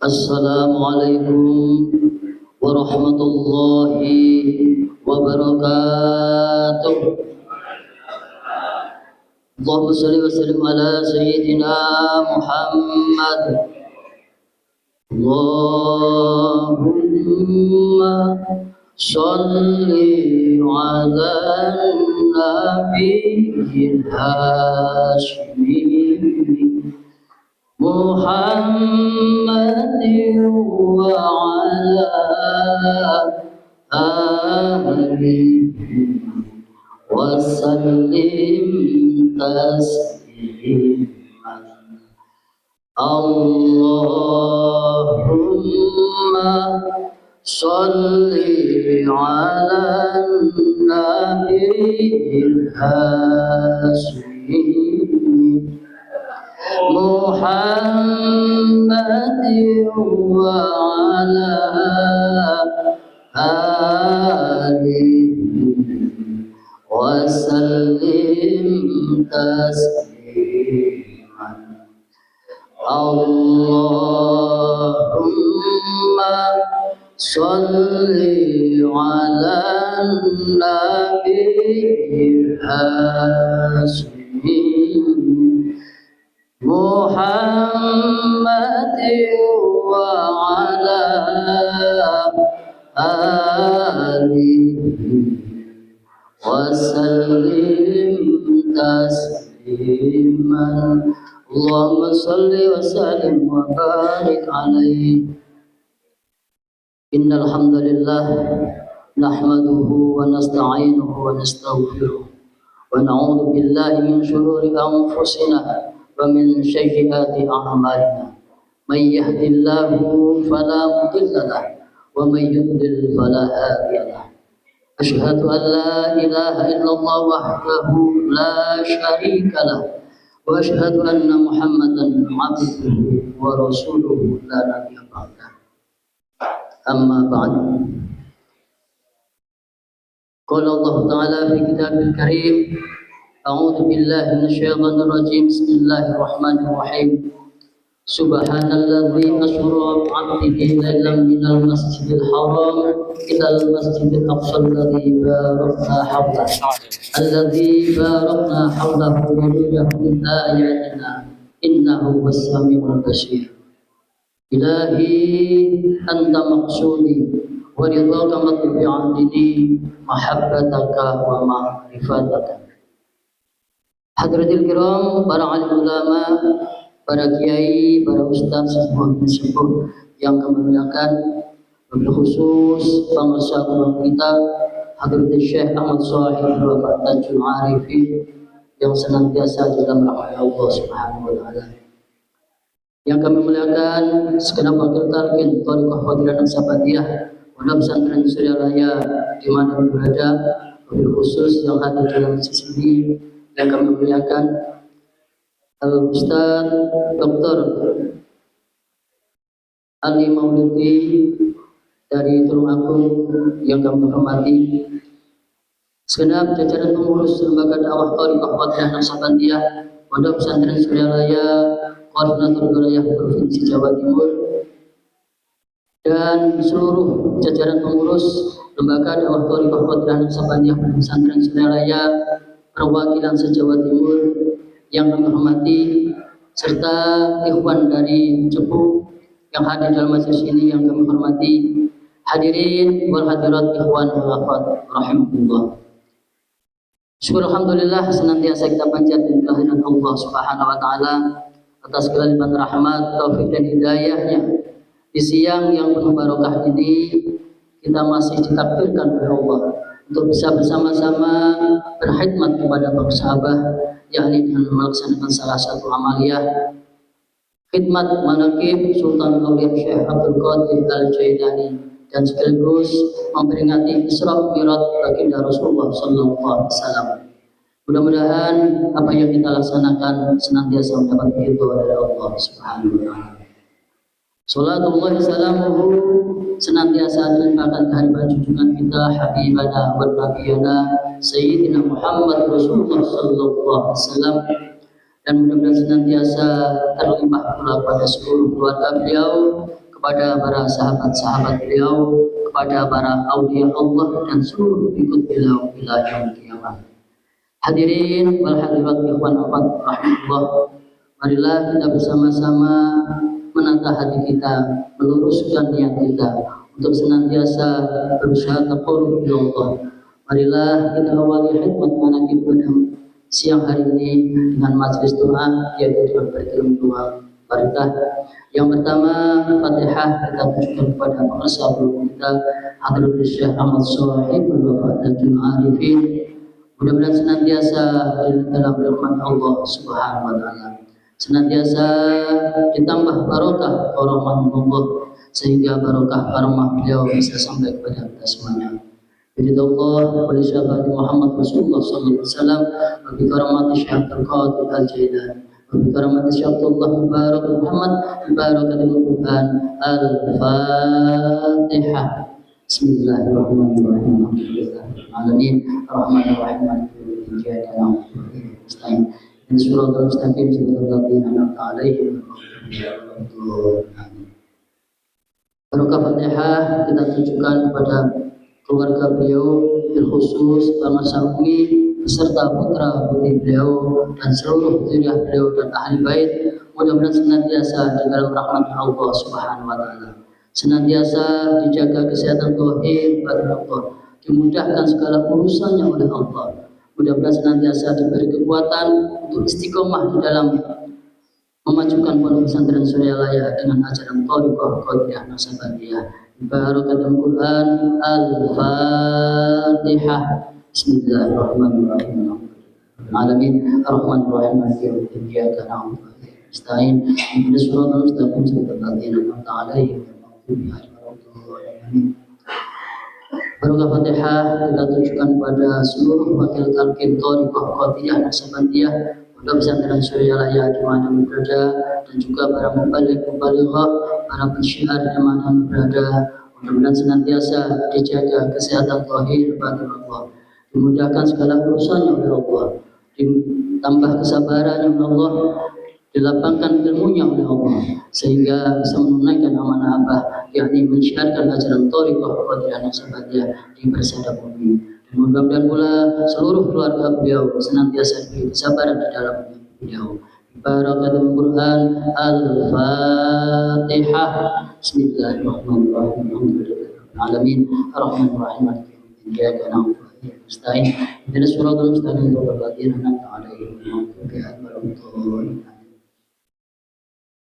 Assalamualaikum warahmatullahi wabarakatuh. Allahumma shalli wa sallim ala sayyidina Muhammad. Allahumma shalli ala nabiyil hashimi Muhammadin wa ala alihi wa sallim tasliman. Allahumma shalli ala nabiyil hashimi Muhammadin wa ala alihi wa sallim tasliman. Allahumma shalli ala nabiyil hashimi Muhammadin wa ala alihi wa sallim tasliman. Allahumma salli wa sallim wa barik alaihi. Innal hamdalillah nahmaduhu wa nasta'inuhu wa nastaghfiruh wa na'udzu billahi min shururi anfusina ومن سيئات أعمالنا من يهد الله فلا مضل له ومن يضلل فلا هادي له أشهد أن لا إله إلا الله وحده لا شريك له وأشهد أن محمدا عبده ورسوله لا نبي بعده أما بعد قال الله تعالى في كتابه الكريم أعوذ بالله من الشيطان الرجيم بسم الله الرحمن الرحيم سبحان الذي أسرى بعبده ليلا من المسجد الحرام إلى المسجد الأقصى الذي باركنا حوله لنريه من آياتنا إنه هو السميع البصير. إلهي أنت مقصودي ورضاك مطلب عبدي محبتك ومعرفتك. Hadratil kiram, para alim ulama, para kiai, para ustaz, sepuh yang kami muliakan, wabil khusus pengusaha ulama kita Hadratil Syekh Ahmad Shahid Bapak Tajul Arifin yang senantiasa dalam rahmat Allah Subhanahu wa taala. Yang kami muliakan segenap wakil talqin Thariqah Fadilah Naksabandiyah Pondok Pesantren Suryalaya di mana berada, wabil khusus yang hadir dalam sini yang kami muliakan Al-Ustaz Dr. Ali Maulidi dari Tulungagung yang kami hormati, segenap jajaran pengurus lembaga dakwah Thariqah Fadilah Naksabandiyah Pondok Pesantren Suryalaya Koordinator Wilayah Provinsi Jawa Timur dan seluruh jajaran pengurus lembaga dakwah Thariqah Fadilah Naksabandiyah Pondok Pesantren Suryalaya perwakilan se-Jawa Timur yang kami hormati, serta ikhwan dari Cepu yang hadir dalam majelis ini yang kami hormati, hadirin wal hadirat ikhwan wal akhwat rahimakumullah. Syukur alhamdulillah senantiasa kita panjatkan kehadirat Allah Subhanahu wa taala atas segala limpahan rahmat, taufik dan hidayahnya. Di siang yang penuh barokah ini kita masih ditakdirkan oleh Allah untuk bisa bersama-sama berkhidmat kepada para sahabat, yakni dengan melaksanakan salah satu amaliyah khidmat manaqib Sultan Aulia Syekh Abdul Qadir Al-Jailani dan sekaligus memperingati Isra Mi'raj baginda Rasulullah sallallahu alaihi wasallam. Mudah-mudahan apa yang kita laksanakan senantiasa mendapat ridho dari Allah Subhanahu wa taala. Salatullah salamuhu senantiasa dilimpahkan kehadiran junjungan kita habibana wa nabiyana sayyidina Muhammad Rasulullah sallallahu alaihi wasallam, dan mudah-mudahan senantiasa terlimpah pula pada seluruh keluarga beliau, kepada para sahabat-sahabat beliau, kepada para aulia Allah dan seluruh pengikut beliau ila yaumil qiyamah. Hadirin wal hadirat ikhwan akhwat rahmatullah, marilah kita bersama-sama menata hati kita, meluruskan niat kita untuk senantiasa berusaha taqarrub ila Allah. Marilah kita awali hikmat manaqib pada siang hari ini dengan majelis doa, yaitu dengan berkirim doa barakah. Yang pertama, Fatihah kita tujukan kepada penguasa guru kita Hadratul Syekh Ahmad Shahibul Wafa Tajul Arifin. Mudah-mudahan senantiasa dalam rahmat Allah Subhanahu wa taala, senantiasa ditambah barokah rahmat Allah, sehingga barokah karomah beliau bisa sampai kepada kita semuanya. Bidallah wa syafa'ati Muhammad Rasulullah sallallahu alaihi wasallam wa bi karamati Syekh Al-Qadir Al-Jailani wa bi karamati Syekh Allah Mubarak Muhammad bi barakatil Quran Al-Fatihah. Bismillahirrahmanirrahim. Alamin arrahmanirrahim maliki yaumiddin iyyaka na'budu wa iyyaka nasta'in ihdinas siratal mustaqim siratal ladzina an'amta 'alaihim ghairil maghdubi 'alaihim. Barokah Fatihah kita tujukan kepada keluarga beliau, terkhusus Bang Saumi beserta putra putri beliau dan seluruh zuriat beliau dan ahli bait. Mudah-mudahan senantiasa di dalam rahmat Allah Subhanahu wa taala, senantiasa dijaga kesehatan zahir batin Allah, dimudahkan segala urusannya oleh Allah. Mudah-mudahan senantiasa diberi kekuatan untuk istiqomah di dalam memajukan pondok pesantren Suryalaya dengan ajaran Thariqah Qadiriyah Naksabandiyah. Barakatul Quran Al-Fatihah. Bismillahirrahmanirrahim. Alamin arrahmanirrahim maliki yaumiddin iyyaka na'budu wa iyyaka nasta'in ihdinas siratal mustaqim siratal ladzina an'amta 'alaihim ghairil maghdubi 'alaihim waladdallin. Barokah Fatihah kita tujukan pada seluruh wakil talqin Thariqah Qadiriyah Naksabandiyah pondok pesantren Suryalaya di mana berada, dan juga para mubalik-mubalighah, para pensyiar di mana berada. Mudah-mudahan senantiasa dijaga kesehatan zahir batin Allah, dimudahkan segala urusannya oleh Allah, ditambah kesabaran oleh Allah, dilapangkan ilmunya oleh Allah, sehingga bisa menunaikan amanah Abah, yakni mensyiarkan ajaran Thariqah Qadiriyah Naksabandiyah di persada bumi. Dan mudah-mudahan pula seluruh keluarga beliau senantiasa diberi kesabaran di dalam beliau. Barakatul Quran Al-Fatihah. Bismillahirrahmanirrahim. Alamin arrahmanirrahim maliki yaumiddin iyyaka na'budu wa iyyaka nasta'in ihdinas siratal mustaqim siratal ladzina an'amta 'alaihim ghairil maghdubi 'alaihim waladdallin.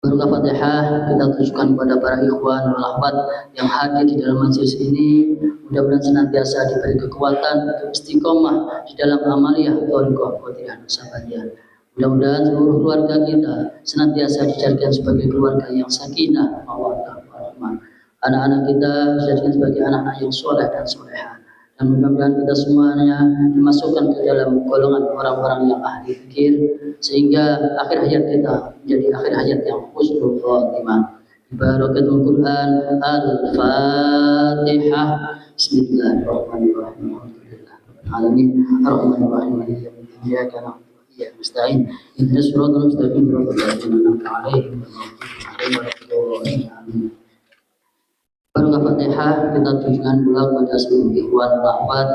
Barokah Fatihah kita tujukan kepada para ikhwan wal akhwat yang hadir di dalam majelis ini. Mudah-mudahan senantiasa diberi kekuatan untuk istiqomah di dalam amaliyah Thariqah Qadiriyah Naksabandiyah. Mudah-mudahan seluruh keluarga kita senantiasa dijadikan sebagai keluarga yang sakinah, mawaddah, warahmah. Anak-anak kita dijadikan sebagai anak-anak yang soleh dan soleha. Dan mudah-mudahan kita semuanya dimasukkan ke dalam golongan orang-orang yang ahli fikir, sehingga akhir hayat kita menjadi akhir hayat yang husnul khatimah. Barakatul Quran Al-Fatihah. Bismillahirrahmanirrahim. Alamin arrahmanirrahim maliki yaumiddin iyyaka na'budu wa iyyaka nasta'in ihdinas siratal mustaqim siratal ladzina an'amta 'alaihim ghairil maghdubi 'alaihim. Barokah Fatihah kita tujukan pula kepada seluruh ikhwan akhwat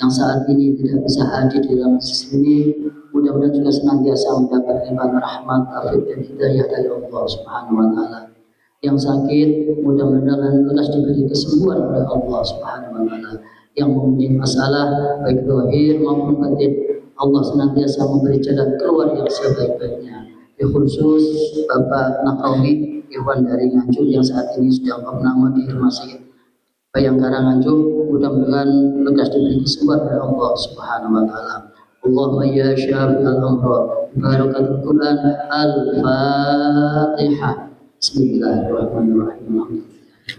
yang saat ini tidak bisa hadir di dalam majelis ini. Mudah-mudahan juga senantiasa mendapat limpahan rahmat, taufik dan hidayah dari Allah Subhanahu wa taala. Yang sakit mudah-mudahan lekas diberi kesembuhan oleh Allah Subhanahu wa taala. Yang mempunyai masalah baik zahir maupun batin, Allah senantiasa memberi jalan keluar yang sebaik-baiknya. Khusus Bapak Nakawi Iwan dari Nganjuk yang saat ini sedang opname di Rumah Sakit Bayangkara Nganjuk, mudah-mudahan lekas diberi kesembuhan oleh Allah Subhanahu wa taala. Allahumma ya syafi'al amrad, barakatul Quran Al-Fatihah. Bismillahirrahmanirrahim.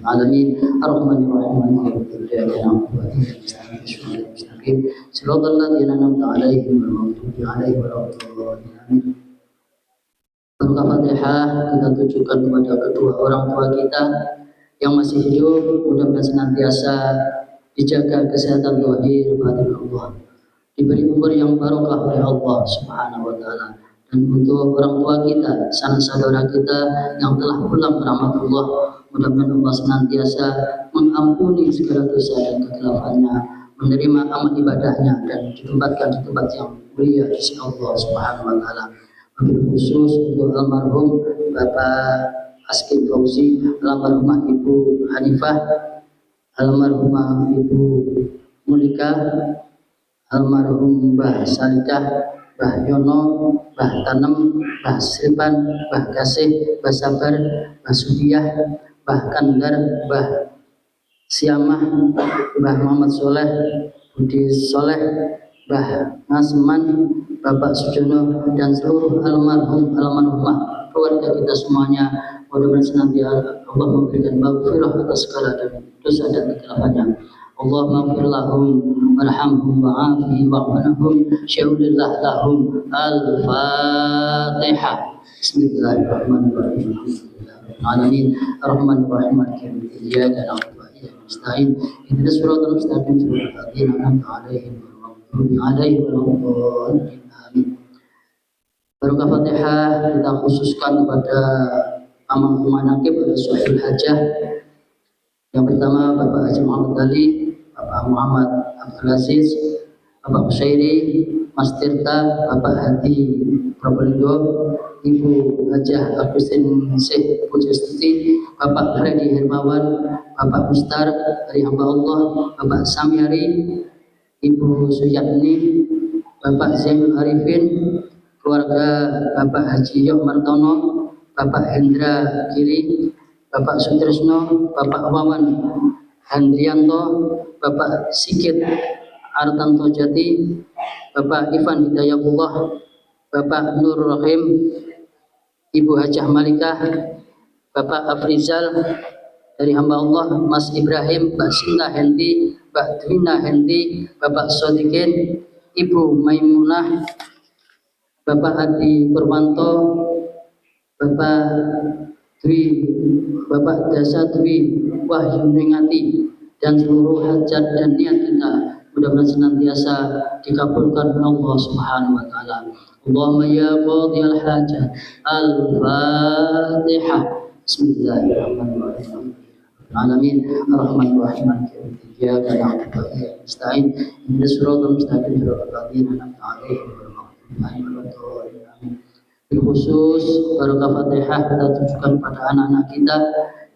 Alamin arrahmanirrahim maliki yaumiddin siratal ladzina an'amta 'alaihim ghairil maghdubi 'alaihim waladdallin. Barokah Fatihah kita tujukan kepada kedua orang tua kita yang masih hidup. Mudah-mudahan senantiasa dijaga kesehatan zahir batin Allah, diberi umur yang barokah oleh Allah Subhanahu wa taala. Dan untuk orang tua kita, sanak saudara kita yang telah pulang ke rahmatullah, Mudah-mudahan Allah senantiasa mengampuni segala dosa dan kekhilafannya, menerima amal ibadahnya dan ditempatkan di tempat yang mulia di sisi Allah Subhanahu wa taala. Wabil khusus untuk almarhum Bapak Askin Fauzi, almarhumah Ibu Hanifah, almarhumah Ibu Mulika, almarhum Mbah Salidah, Mbah Yono, Mbah Tanem, Mbah Silpan, Mbah Kasih, Mbah Sabar, Mbah Sudiah, Mbah Kandar, Mbah Siamah, Mbah Muhammad Soleh, Budi Soleh, Mbah Ngasman, Bapak Sujono, dan seluruh almarhumah keluarga kita semuanya. Mudah-mudahan senantiasa Allah memberikan maghfirah atas segala dosa dan kekhilafannya. Allah maghfir lahum warhamhum wa'afi wa'anhum syaudillah lahum. Al-Fatihah. Bismillahirrahmanirrahim. Alamin ar-Rahmanir-Rahim iyyaka na'budu wa iyyaka nasta'in ihdinas siratal mustaqim siratal ladzina an'amta 'alaihim ghairil maghdubi 'alaihim waladdallin. Amin. Barokah Fatihah kita khususkan kepada amal manaqib pada Sahih Hajjah. Yang pertama Bapak Haji Muhammad Ali, Bapak Muhammad Abdul Aziz, Bapak Husairi, Mas Tirta, Bapak Hadi Probolinggo, Ibu Hajah Agustin Syekh Pujastuti, Bapak Freddy Hermawan, Bapak Mustar dari hamba Allah, Bapak Samiari, Ibu Suyatni, Bapak Zainul Arifin, keluarga Bapak Haji Yok Martono, Bapak Hendra Giri, Bapak Sutrisno, Bapak Wawan Handrianto, Bapak Sigit Artanto Jati, Bapak Ivan Hidayatullah, Bapak Nur Rahim, Ibu Hajah Malikah, Bapak Afrizal dari hamba Allah, Mas Ibrahim, Mbak Sinta Hendi, Mbak Dwina Hendi, Bapak Sodikin, Ibu Maimunah, Bapak Adi Purwanto, Bapak Dasa Dwi Wahyuningati, dan seluruh hajat dan niat kita mudah-mudahan senantiasa dikabulkan oleh Allah Subhanahu wa taala. Allahumma ya qadhiyal hajat. Al-Fatihah. Bismillahirrahmanirrahim. Alamin ar-Rahmanir Rahim. Iyyaka na'budu wa iyyaka nasta'in ihdinas siratal mustaqim siratal ladzina an'amta 'alaihim ghairil maghdubi 'alaihim waladdallin. Khusus barokah Fatihah kita tujukan pada anak-anak kita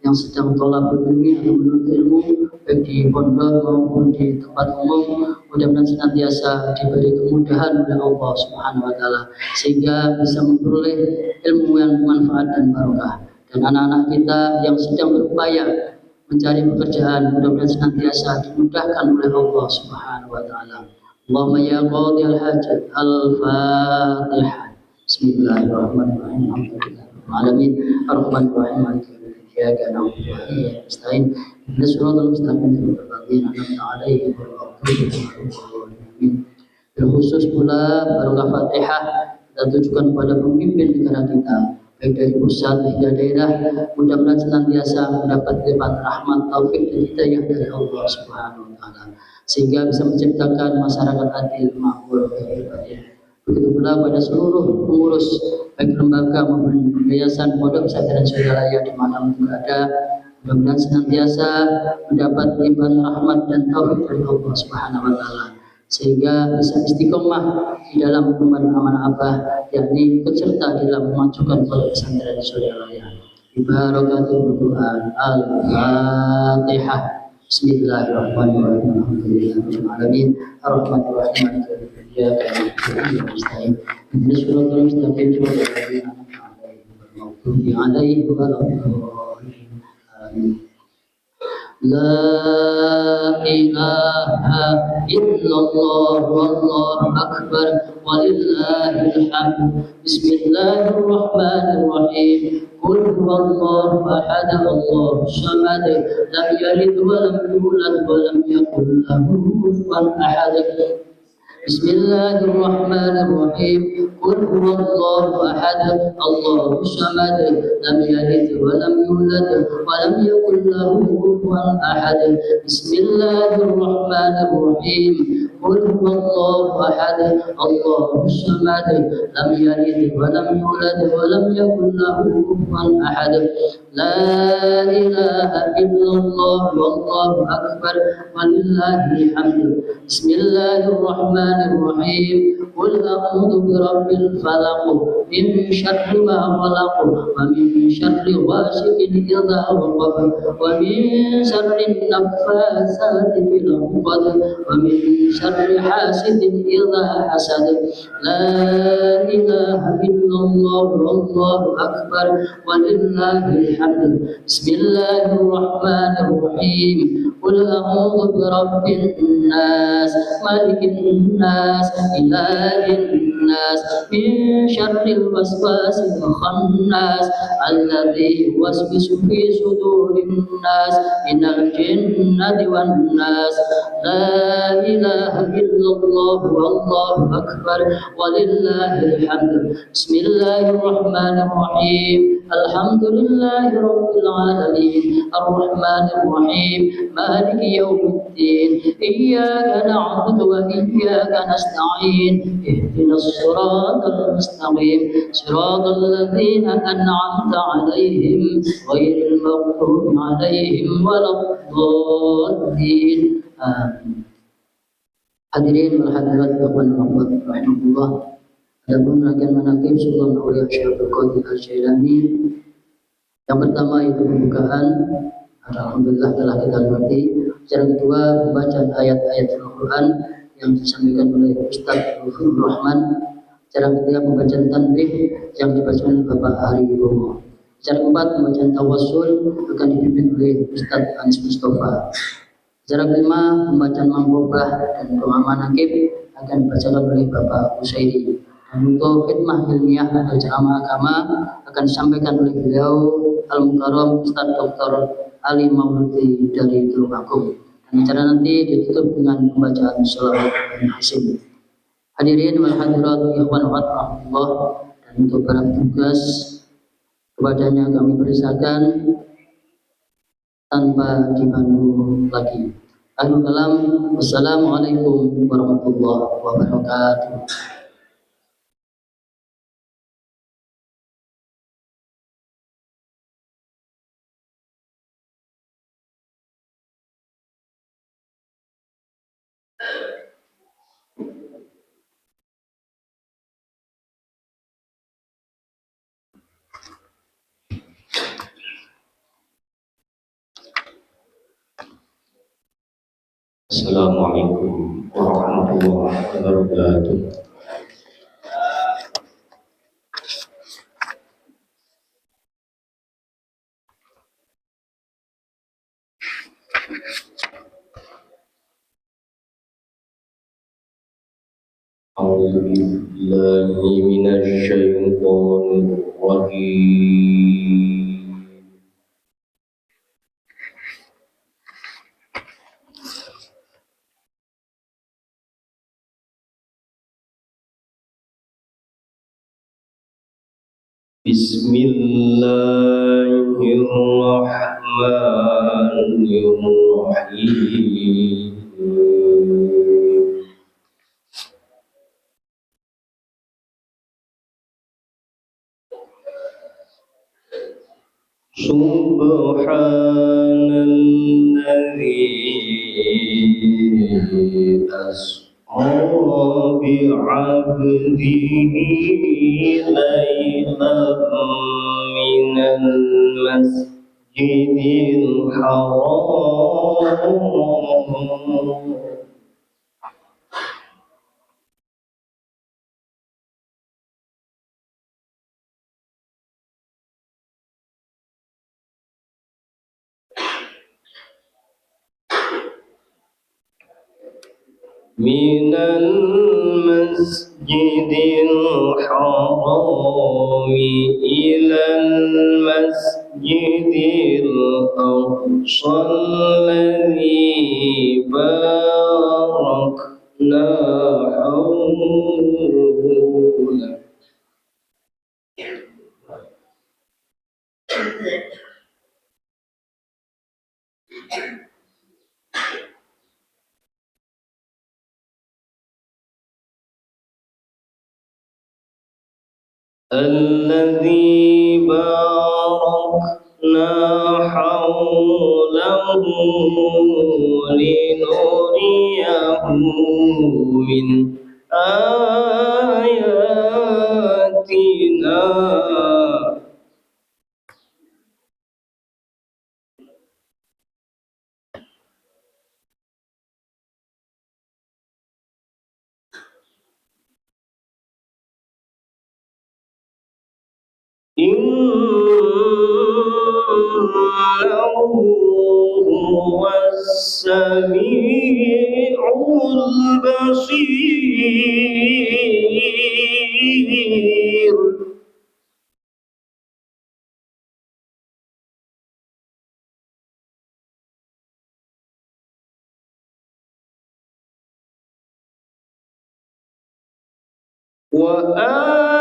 yang sedang thalabul ilmi atau menuntut ilmu baik di pondok maupun di tempat umum. Mudah-mudahan senantiasa diberi kemudahan oleh Allah Subhanahu wa taala sehingga bisa memperoleh ilmu yang bermanfaat dan barokah. Dan anak-anak kita yang sedang berupaya mencari pekerjaan mudah-mudahan senantiasa dimudahkan oleh Allah Subhanahu wa taala. Allahumma ya qadhiyal hajat. Al-Fatihah. Bismillahirrahmanirrahim. Alhamdulillahirabbil alamin. Ar-Rahmanir Rahim. Maliki yaumiddin. Iyyaka na'budu wa iyyaka nasta'in. Ihdinas siratal mustaqim siratal ladzina an'amta 'alaihim ghairil maghdubi 'alaihim waladdallin. Terkhusus pula barokah Fatihah kita tujukan kepada pemimpin negara kita baik dari pusat hingga daerah. Mudah-mudahan senantiasa mendapat lipat rahmat, taufik dan hidayah dari Allah Subhanahu wa taala sehingga bisa menciptakan masyarakat adil, makmur, baik. Begitu pula pada seluruh pengurus baik lembaga maupun yayasan pondok pesantren Suryalaya di mana berada, mudah-mudahan senantiasa mendapat limpahan rahmat dan taufik dari Allah Subhanahu wa taala sehingga bisa istiqomah di dalam amanah Abah, yakni peserta dalam memajukan pondok pesantren Suryalaya. Barakatul Quran. Al-Fatihah. Bismillahirrahmanirrahim. Alhamdulillahirabbil alamin. Ar-Rahmanir Rahim. Iyyaka na'budu wa nasta'in. Ihdinas siratal mustaqim siratal ladzina an'amta 'alaihim ghairil maghdubi 'alaihim waladdallin. Amin. La ilaha illallah wallahu akbar walillahil hamd. Bismillahirrahmanirrahim. Qul huwallahu ahad Allahus samad lam yalid wa lam yulad wa lam yakul lahu kufuwan ahad. Bismillahirrahmanirrahim. Qul huwallahu ahad Allahus samad lam yalid wa lam yulad wa lam yakul lahu kufuwan ahad. Bismillahirrahmanirrahim. قل هو الله أحد الله الصمد لم يلد ولم يولد ولم يكن له كفوا أحد لا إله إلا الله والله أكبر ولله الحمد بسم الله الرحمن الرحيم قل أعوذ برب الفلق من شر ما خلق ومن شر غاسق إذا وقب ومن شر النفاثات في العقد ومن شر حاسد إذا حسد لا إله إلا الله والله أكبر ولله الحمد بسم الله الرحمن الرحيم قل أعوذ برب الناس ملك الناس إله الناس من شر الوسواس الخناس الذي يوسوس في صدور الناس من الجنة والناس لا إله إلا الله والله أكبر ولله الحمد بسم الله الرحمن الرحيم الحمد لله رب العالمين الرحمن الرحيم مالك يوم الدين إياك نعبد وإياك نستعين اهدنا الصراط المستقيم صراط الذين أنعمت عليهم غير المغضوب عليهم ولا الضالين آمين. Hadirin wal hadirat ikhwan rahmatullah. Adapun rangkaian manaqib Sultan Aulia Syekh Abdul Qadir Al-Jailani yang pertama itu pembukaan, alhamdulillah telah kita mengerti. Yang kedua pembacaan ayat-ayat Al-Quran yang disampaikan oleh Ustaz Lutfur Rahman. Yang ketiga pembacaan tanbih yang dibacakan oleh Bapak Hari Wibowo. Yang keempat pembacaan tawassul akan dipimpin oleh Ustaz Anis Mustafa. Yang kelima pembacaan manqobah dan doa manaqib akan dibacakan oleh Bapak Usaidi. Dan untuk khidmah ilmiah atau ceramah agama akan disampaikan oleh beliau Al-Mukarram Ustaz Dr. Ali Mauludi dari Tulungagung. Dan acara nanti ditutup dengan pembacaan sholawat Ibrahim Hasim. Hadirin wal hadirat ikhwan wa rahmatullah, dan untuk para petugas kepadanya kami persilakan tanpa dibantu lagi. Akhirul kalam, wassalamualaikum warahmatullahi wabarakatuh. Assalamualaikum warahmatullahi wabarakatuh. A'udzu billahi minasy syaithanir rajim. Bismillahirrahmanirrahim. Subhanalladzi asra bi'abdihi laylan minal masjidil haram minal masjidil harami ilal masjidil aqsa alladzi barakna hawla. الذي باركنا حوله لنريه من آياتنا إنه هو السميع البصير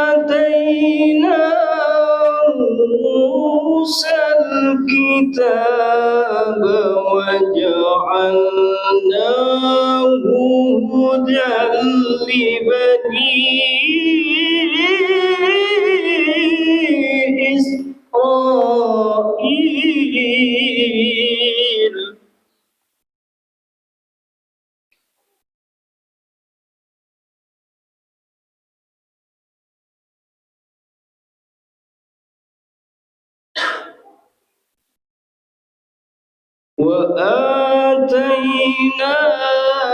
وآتينا موسى الكتاب وجعلناه هدى لبني إسرائيل وآتينا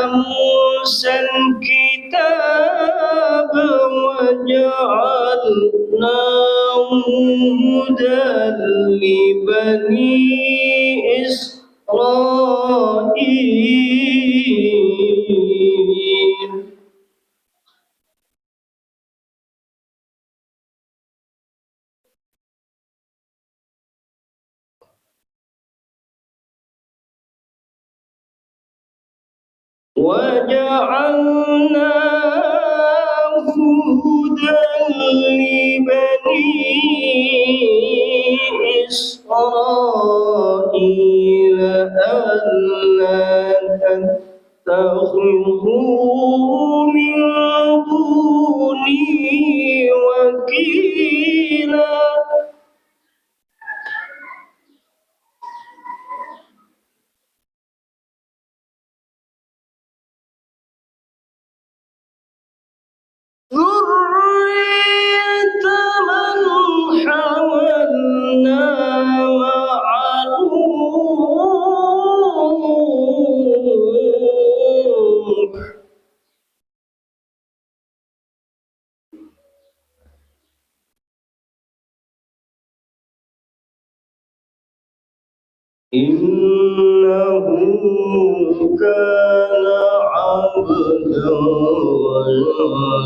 موسى الكتاب وجعلناه هدى لبني إسرائيل وجعلناه هدى لبني إسرائيل ألا تتخذوا من دوني وكيلا ذرية من حملنا مع نوح إنه كان عبدا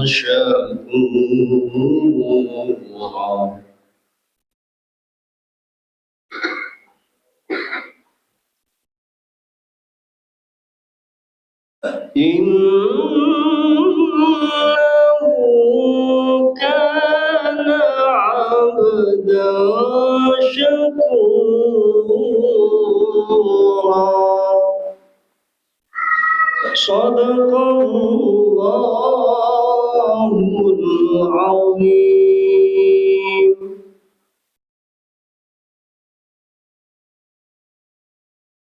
شكورا إنه كان عبدا شكورا صدق الله العظيم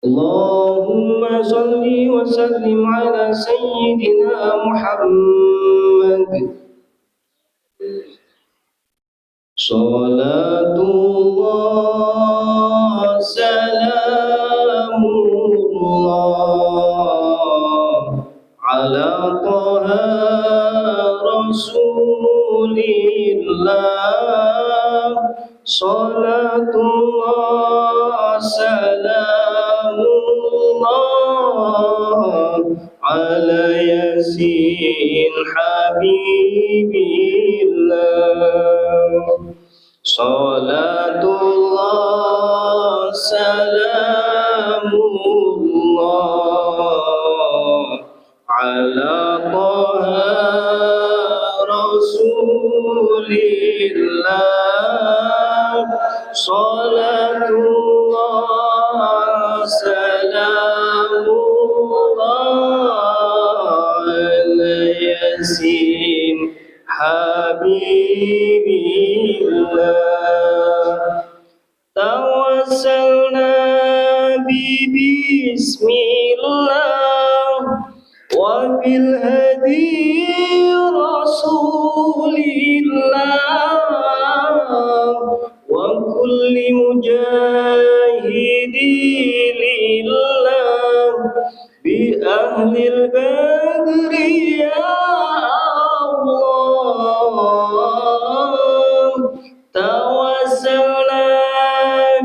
اللهم صل وسلم على سيدنا محمد صلاة الله سلام الله على طه رسول الله صلاة الله سلام الله على ياسين حبيب الله صلاة الله سلام الله على طه رسول الله صلاة الله سلام الله على ياسين حبيبي بسم الله وبالهدي رسول الله وكل مجاهد لله بأهل البدر يا الله توسلنا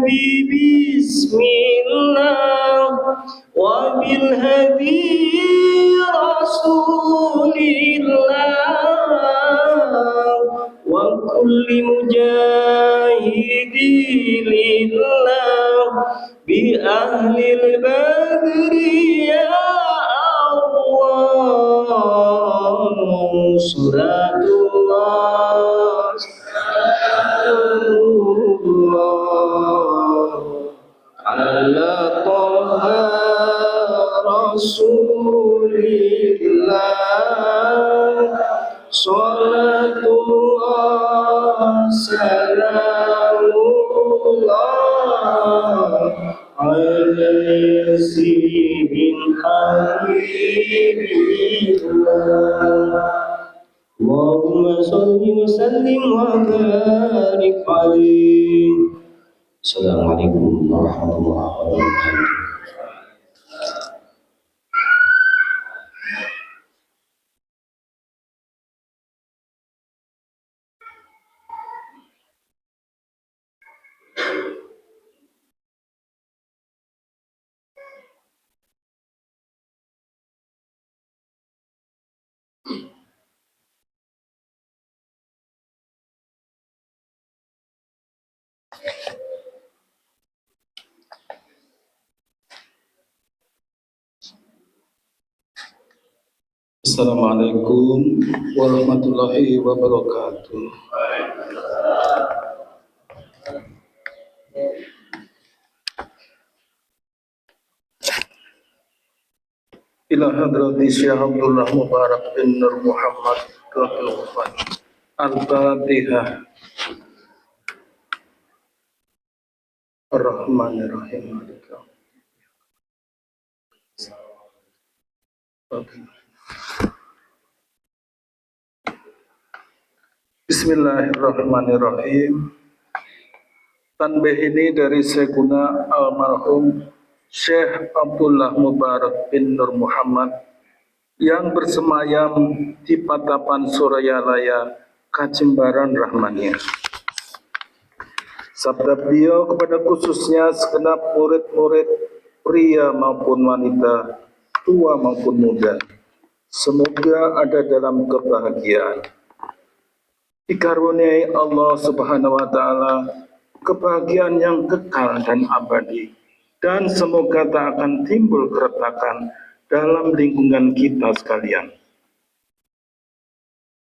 بسم الله وبالهدي رسول الله وكل مجاهد لله بأهل البدر يا الله صلاة الله على طه رسول الله صلاة الله سلام الله على ياسين حبيب الله اللهم صل وسلم وبارك عليه. Assalamualaikum warahmatullahi wabarakatuh. Assalamualaikum warahmatullahi wabarakatuh. Ila hadrati Syekh Abdullah Mubarak bin Nur Muhammad Qabil Ghufan. Al-Fatihah. Ar-Rahmanir-Rahim. Bismillahirrahmanirrahim. Tanbih ini dari Syekhuna almarhum Syekh Abdullah Mubarak bin Nur Muhammad yang bersemayam di Patapan Surayalaya, Kacimbaran Rahmania. Sabda beliau kepada khususnya segenap murid-murid pria maupun wanita, tua maupun muda, semoga ada dalam kebahagiaan. Dikaruniai Allah Subhanahu wa Ta'ala kebahagiaan yang kekal dan abadi, dan semoga tak akan timbul keretakan dalam lingkungan kita sekalian.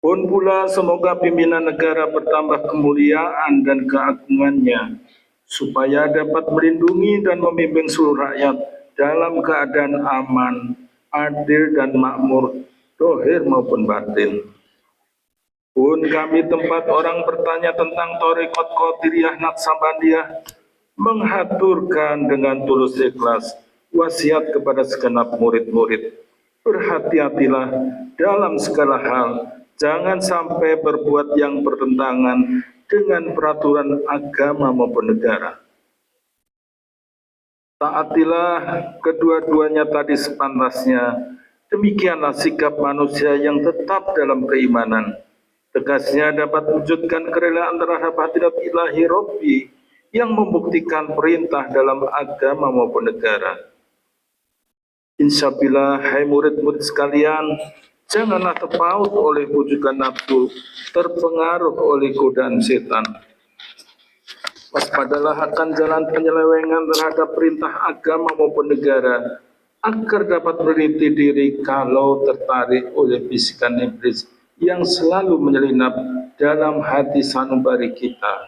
Pun pula semoga pimpinan negara bertambah kemuliaan dan keagungannya, supaya dapat melindungi dan membimbing seluruh rakyat dalam keadaan aman, adil dan makmur, zahir maupun batin. Pun kami tempat orang bertanya tentang Thariqat Qadiriyah Naqsabandiyah, menghaturkan dengan tulus ikhlas wasiat kepada segenap murid-murid. Berhati-hatilah dalam segala hal, jangan sampai berbuat yang bertentangan dengan peraturan agama maupun negara. Taatilah kedua-duanya tadi sepantasnya, demikianlah sikap manusia yang tetap dalam keimanan. Tegasnya dapat wujudkan kerelaan terhadap hadirat ilahi Rabbi yang membuktikan perintah dalam agama maupun negara. Insyaallah, hai murid-murid sekalian, janganlah terpaut oleh bujukan nafsu, terpengaruh oleh godaan setan. Waspadalah akan jalan penyelewengan terhadap perintah agama maupun negara, agar dapat meneliti diri kalau tertarik oleh bisikan iblis yang selalu menyelinap dalam hati sanubari kita.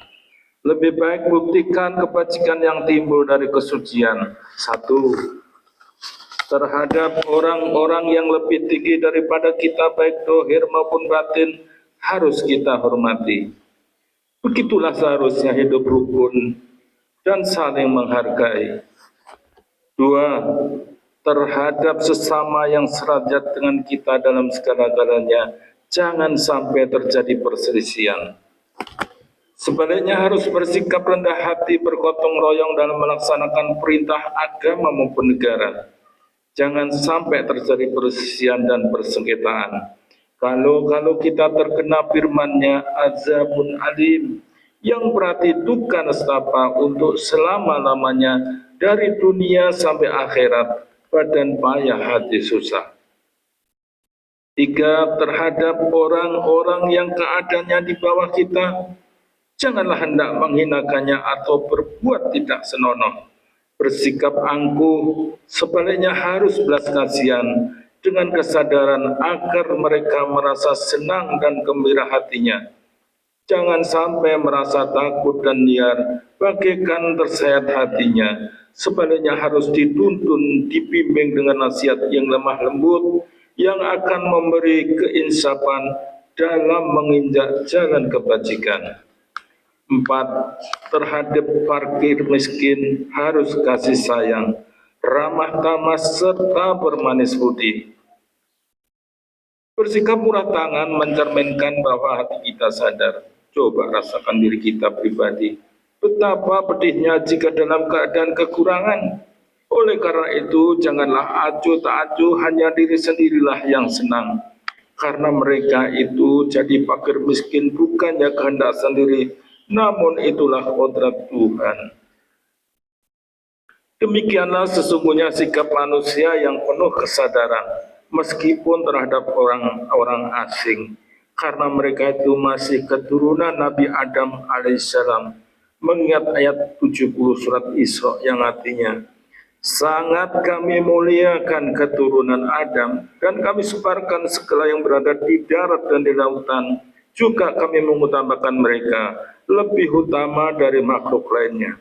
Lebih baik buktikan kebajikan yang timbul dari kesucian. 1. Terhadap orang-orang yang lebih tinggi daripada kita, baik dohir maupun batin, harus kita hormati. Begitulah seharusnya hidup rukun dan saling menghargai. 2. Terhadap sesama yang sederajat dengan kita dalam segala-galanya, jangan sampai terjadi perselisihan. Sebaliknya harus bersikap rendah hati, bergotong royong dalam melaksanakan perintah agama maupun negara. Jangan sampai terjadi perselisihan dan persengketaan. Kalau kita terkena firman-Nya, azabun alim, yang berarti duka nestapa untuk selama-lamanya dari dunia sampai akhirat, badan payah hati susah. 3. Terhadap orang-orang yang keadaannya di bawah kita, janganlah hendak menghinakannya atau berbuat tidak senonoh. Bersikap angkuh, sebaliknya harus belas kasihan dengan kesadaran agar mereka merasa senang dan gembira hatinya. Jangan sampai merasa takut dan liar, bagaikan tersayat hatinya. Sebaliknya harus dituntun, dibimbing dengan nasihat yang lemah lembut, yang akan memberi keinsapan dalam menginjak jalan kebajikan. 4. Terhadap fakir miskin harus kasih sayang, ramah tamah serta bermanis budi. Bersikap murah tangan mencerminkan bahwa hati kita sadar. Coba rasakan diri kita pribadi, betapa pedihnya jika dalam keadaan kekurangan. Oleh karena itu, janganlah acuh tak acuh hanya diri sendirilah yang senang. Karena mereka itu jadi fakir miskin bukannya kehendak sendiri, namun itulah kodrat Tuhan. Demikianlah sesungguhnya sikap manusia yang penuh kesadaran, meskipun terhadap orang-orang asing. Karena mereka itu masih keturunan Nabi Adam alaihissalam. Mengingat ayat 70 surat Isra yang artinya, sangat kami muliakan keturunan Adam, dan kami sebarkan segala yang berada di darat dan di lautan. Juga kami mengutamakan mereka lebih utama dari makhluk lainnya.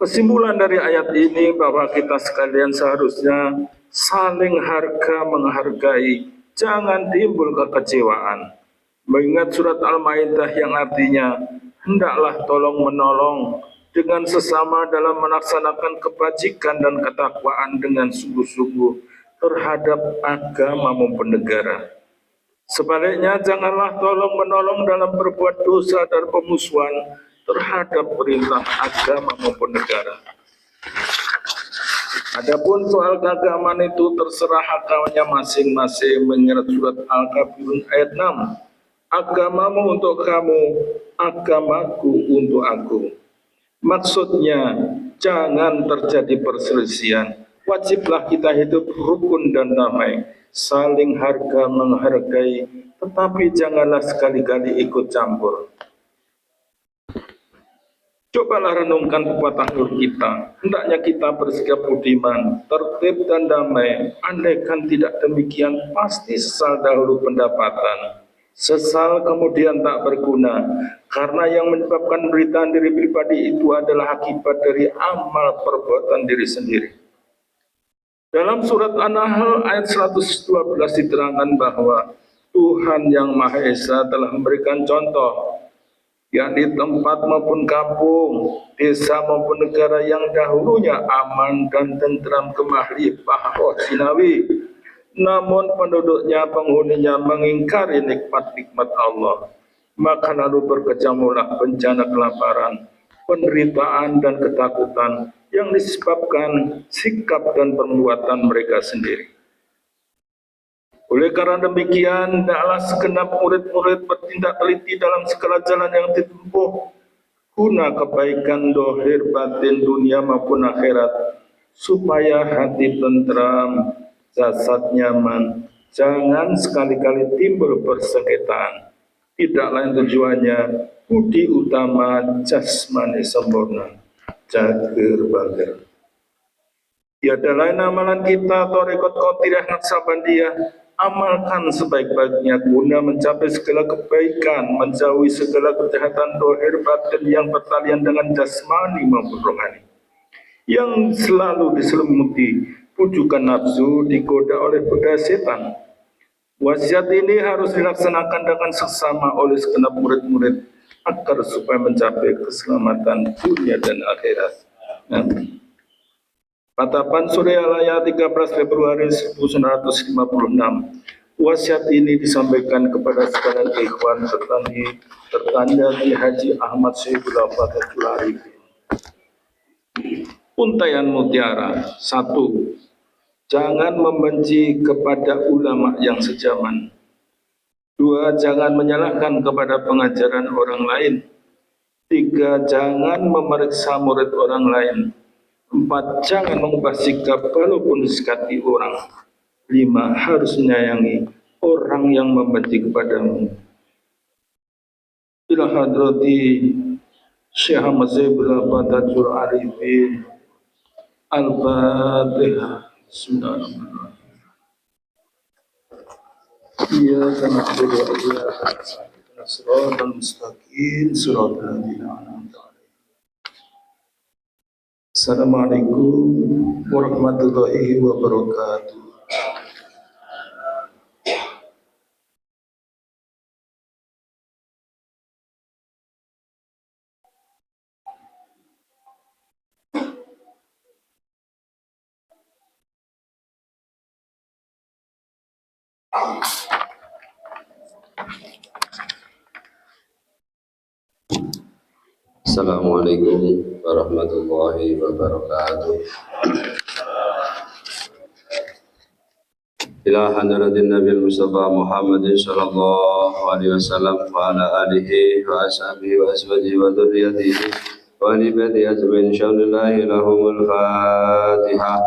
Kesimpulan dari ayat ini bahwa kita sekalian seharusnya saling menghargai, jangan timbul kekecewaan. Mengingat surat Al-Maidah yang artinya, hendaklah tolong-menolong dengan sesama dalam melaksanakan kebajikan dan ketakwaan dengan sungguh-sungguh terhadap agama maupun negara. Sebaliknya, janganlah tolong-menolong dalam berbuat dosa dan pemusuhan terhadap perintah agama maupun negara. Adapun soal keagamaan itu terserah agamanya masing-masing. Mengingat surat Al-Kafirun ayat 6, agamamu untuk kamu, agamaku untuk aku. Maksudnya, jangan terjadi perselisihan. Wajiblah kita hidup rukun dan damai, saling menghargai, tetapi janganlah sekali-kali ikut campur. Cobalah renungkan pepatah nur kita. Hendaknya kita bersikap budiman, tertib dan damai. Andaikan tidak demikian, pasti sesal dahulu pendapatan, sesal kemudian tak berguna. Karena yang menyebabkan penderitaan diri pribadi itu adalah akibat dari amal perbuatan diri sendiri. Dalam surat An-Nahl ayat 112 diterangkan bahwa Tuhan yang Maha Esa telah memberikan contoh, yakni tempat maupun kampung, desa maupun negara yang dahulunya aman dan tentram, kemahlifah, sinawi. Namun penduduknya, penghuninya mengingkari nikmat-nikmat Allah. Maka lalu berkecamuklah bencana kelaparan, penderitaan dan ketakutan yang disebabkan sikap dan perbuatan mereka sendiri. Oleh karena demikian, hendaklah segenap murid-murid bertindak teliti dalam segala jalan yang ditempuh guna kebaikan dohir batin dunia maupun akhirat, supaya hati tentram, jasad nyaman. Jangan sekali-kali timbul persengketaan. Tidak lain tujuannya budi utama, jasmani sempurna, jager bager. Tiada lain amalan kita atau rekod qatirah Naqsabandiyah, amalkan sebaik-baiknya guna mencapai segala kebaikan, menjauhi segala kejahatan dohir batin yang bertalian dengan jasmani maupun rohani, yang selalu diselimuti pujukan nafsu, digoda oleh godaan setan. Wasiat ini harus dilaksanakan dengan seksama oleh segenap murid-murid agar supaya mencapai keselamatan dunia dan akhirat. Amin. Patapan Suryalaya 13 Februari 1956. Wasiat ini disampaikan kepada sekalian ikhwan tertanda di Haji Ahmad Syekhul Fadlatul Arifin. Untaian mutiara. 1. Jangan membenci kepada ulama yang sejaman. 2. Jangan menyalahkan kepada pengajaran orang lain. 3. Jangan memeriksa murid orang lain. 4. Jangan mengubah sikap walaupun disikati orang. 5. Harus menyayangi orang yang membenci kepadamu. Ila hadrati Syekh Ahmad Syekhul Fadlatul Arifin. Al-Fatihah. Bismillahirrahmanirrahim. Iyyaka na'budu wa iyyaka nasta'in. Shiratal mustaqim, shiratal ladzina an'amta 'alaihim. Assalamualaikum warahmatullahi wabarakatuh. Assalamualaikum warahmatullahi wabarakatuh. Ila hadratin Nabi Mustafa Muhammad sallallahu alaihi wasallam wa ala alihi wa ashabihi wa azwajihi wa dzurriyyatihi wa li badi ajmain insyaallah lahumul Fatihah.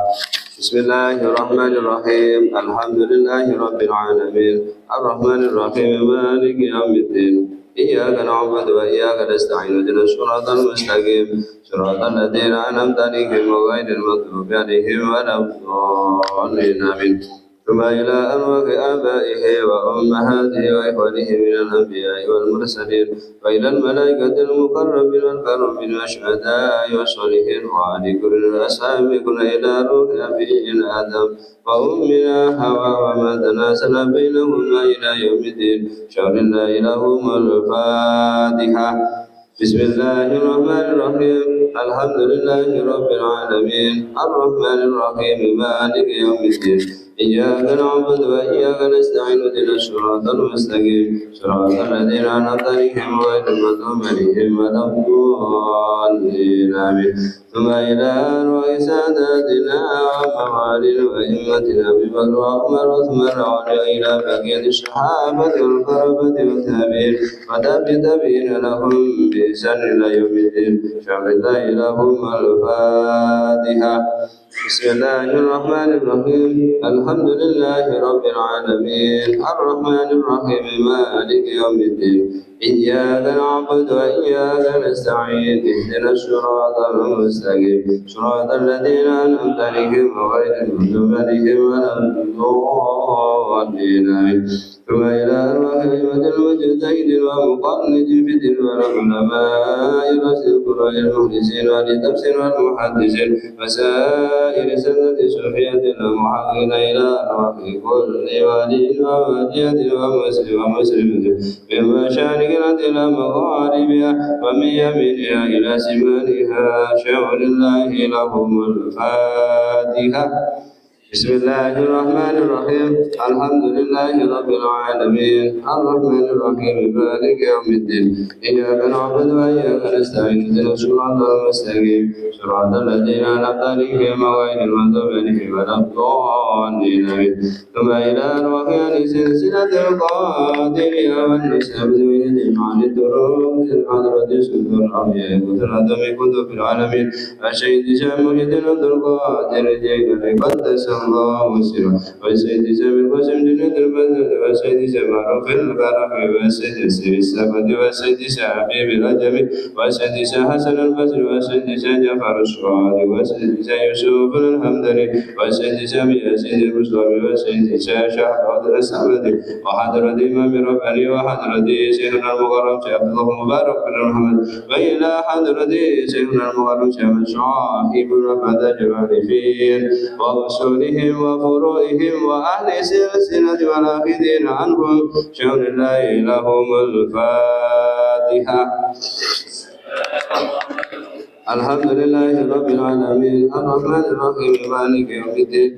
Bismillahirrahmanirrahim. Alhamdulillahi rabbil alamin. Arrahmanir rahim. Maliki yaumiddin. إياك نعبد وإياك نستعين اهدنا الصراط المستقيم صراط الذين أنعمت عليهم غير المغضوب عليهم ولا الضالين آمين. ثم إلى أرواح آبائه وأمهاته وإخوانه من الأنبياء والمرسلين وإلى الملائكة المقربين والكرمين والشهداء والصالحين وعلى كل الأصحاب كل إلى روح أبينا آدم وأمنا حواء وما تناسل بينهما إلى يوم الدين شهر الله لهم الفاتحة. بسم الله الرحمن الرحيم. الحمد لله رب العالمين الرحمن الرحيم مالك يوم الدين إياك نعبد وإياك نستعين اهدنا الصراط المستقيم صراط الذين أنعمت عليهم غير المغضوب عليهم ولا الضالين آمين. ثم إلى أرواح ساداتنا وموالي وأئمتنا أبي بكر وعمر وعثمان وعلي إلى بقية الصحابة والقرابة والتابعين وتابعين لهم بإحسان إلى يوم الدين شهر الله لهم الفاتحة. بسم الله الرحمن الرحيم. الحمد لله رب العالمين الرحمن الرحيم مالك يوم الدين إياك نعبد وإياك نستعين اهدنا الصراط المستقيم صراط الذين أنعمت عليهم غير المغضوب عليهم ولا الضالين آمين. ثم إلى أرواح أئمة المجتهدين ومقلدين في الدين والعلماء رسل القراء المخلصين والتفسير والمحدثين وسائر سنة صوفية المحققين إلى أرواح كل والي ووالية ومسلم ومسلمة من مشارق الأرض إلى مغاربها ومن يمينها إلى شمالها شهر الله لهم الفاتحة. بسم الله الرحمن الرحيم. الحمد لله رب العالمين الرحمن الرحيم مالك يوم الدين إياك نعبد وإياك نستعين اهدنا الصراط المستقيم صراط الذين أنعمت عليهم غير المغضوب عليهم ولا الضالين آمين. ثم إلى أرواح سلسلة القادرية والنسب من عن الدروب الحضرة سلطان الأولياء قدرة من كتب العالمين الشهيد شامل عبد القادر الجيلاني قدس الله وسره وسيد سامي القاسم جنة البدر وسيد سمارة في الكرم وسيد سيد السبت وسيد حبيب الأجم وسيد حسن البصري وسيد جعفر الصادق وسيد يوسف الحمداني وسيد سامي سيد الرسول وسيد شهاب السعدي وحضرة إمام رباني وحضرة شيخنا المكرم شيخ عبد الله مبارك بن محمد وإلى حضرة شيخنا المكرم شيخ صاحب الرفعة العارفين وأصول أصولهم وفروعهم وأهل سلسلة والآخذين عنهم شهر الله لهم الفاتحة. الحمد لله رب العالمين الرحمن الرحيم مالك يوم الدين